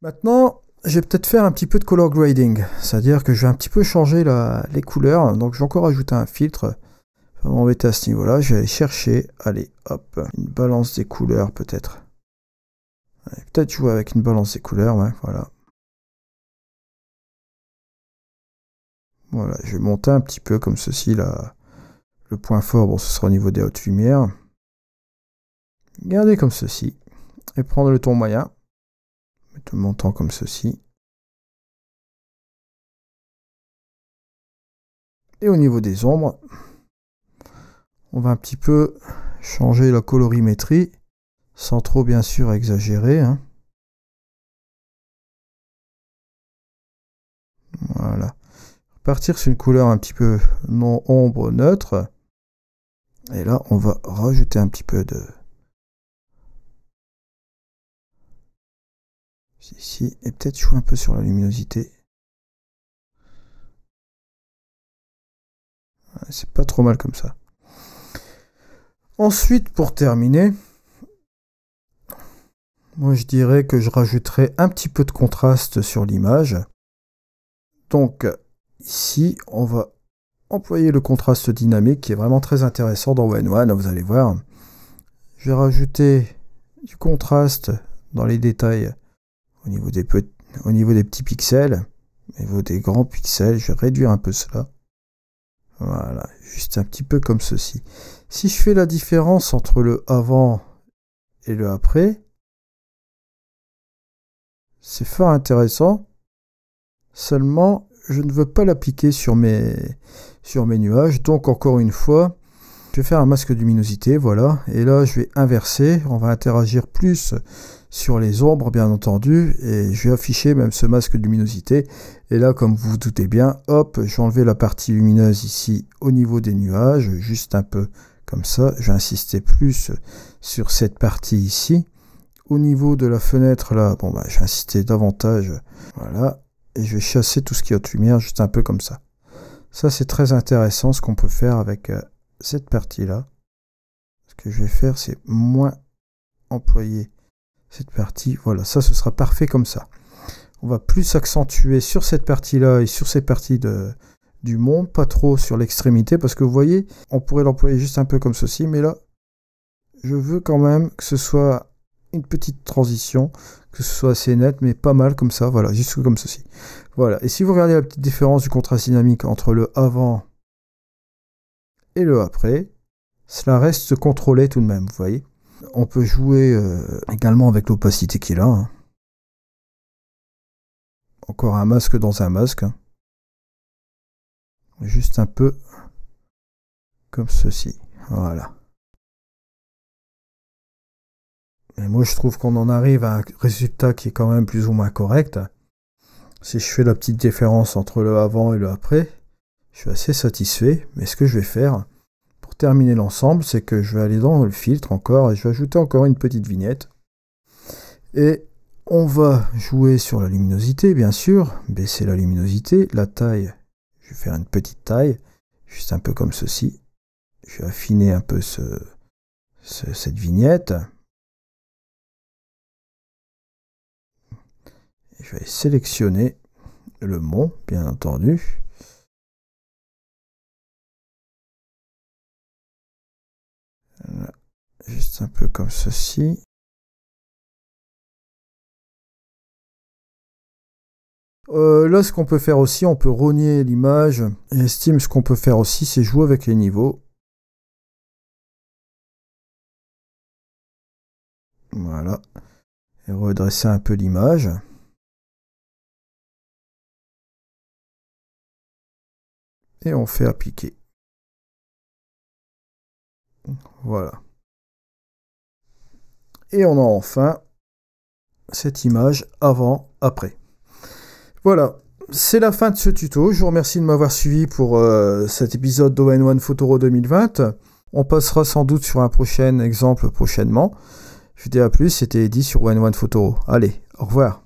Maintenant, je vais peut-être faire un petit peu de color grading, c'est-à-dire que je vais un petit peu changer les couleurs, donc je vais encore ajouter un filtre. On va m'embêter à ce niveau-là, je vais aller chercher, allez, hop, une balance des couleurs peut-être. Peut-être jouer avec une balance des couleurs, ouais, voilà. Voilà, je vais monter un petit peu comme ceci, là. Le point fort, bon, ce sera au niveau des hautes lumières. Garder comme ceci, et prendre le ton moyen, mettre le montant comme ceci. Et au niveau des ombres, on va un petit peu changer la colorimétrie, sans trop bien sûr exagérer. Hein. Voilà. Partir sur une couleur un petit peu non ombre neutre. Et là, on va rajouter un petit peu de... ici, et peut-être jouer un peu sur la luminosité. C'est pas trop mal comme ça. Ensuite, pour terminer, moi je dirais que je rajouterai un petit peu de contraste sur l'image. Donc ici, on va employer le contraste dynamique qui est vraiment très intéressant dans One One, vous allez voir. Je vais rajouter du contraste dans les détails au niveau des petits pixels, au niveau des grands pixels. Je vais réduire un peu cela. Voilà, juste un petit peu comme ceci. Si je fais la différence entre le avant et le après, c'est fort intéressant. Seulement, je ne veux pas l'appliquer sur mes nuages. Donc, encore une fois, je vais faire un masque de luminosité, voilà. Et là, je vais inverser. On va interagir plus sur les ombres, bien entendu. Et je vais afficher même ce masque de luminosité. Et là, comme vous vous doutez bien, hop, je vais enlever la partie lumineuse ici au niveau des nuages. Juste un peu comme ça. Je vais insister plus sur cette partie ici. Au niveau de la fenêtre, là, bon, bah, je vais insister davantage. Voilà. Et je vais chasser tout ce qui est haute lumière, juste un peu comme ça. Ça, c'est très intéressant ce qu'on peut faire avec cette partie-là. Ce que je vais faire, c'est moins employer cette partie. Voilà, ça, ce sera parfait comme ça. On va plus accentuer sur cette partie-là et sur ces parties du monde, pas trop sur l'extrémité, parce que vous voyez, on pourrait l'employer juste un peu comme ceci, mais là, je veux quand même que ce soit une petite transition, que ce soit assez net, mais pas mal comme ça, voilà, juste comme ceci. Voilà, et si vous regardez la petite différence du contraste dynamique entre le avant et le après, cela reste contrôlé tout de même, vous voyez. On peut jouer également avec l'opacité qui est là. Hein. Encore un masque dans un masque. Hein. Juste un peu comme ceci, voilà. Et moi, je trouve qu'on en arrive à un résultat qui est quand même plus ou moins correct. Si je fais la petite différence entre le avant et le après, je suis assez satisfait. Mais ce que je vais faire, pour terminer l'ensemble, c'est que je vais aller dans le filtre encore et je vais ajouter encore une petite vignette. Et on va jouer sur la luminosité, bien sûr. Baisser la luminosité, la taille. Je vais faire une petite taille, juste un peu comme ceci. Je vais affiner un peu cette vignette. Je vais sélectionner le mont, bien entendu. Voilà. Juste un peu comme ceci. Là, ce qu'on peut faire aussi, on peut rogner l'image. Et estime, ce qu'on peut faire aussi, c'est jouer avec les niveaux. Voilà. Et redresser un peu l'image. Et on fait appliquer. Voilà. Et on a enfin cette image avant, après. Voilà, c'est la fin de ce tuto. Je vous remercie de m'avoir suivi pour cet épisode d'Owen One Photoro 2020. On passera sans doute sur un prochain exemple prochainement. Je vous dis à plus, c'était Eddy sur One One Photoro. Allez, au revoir.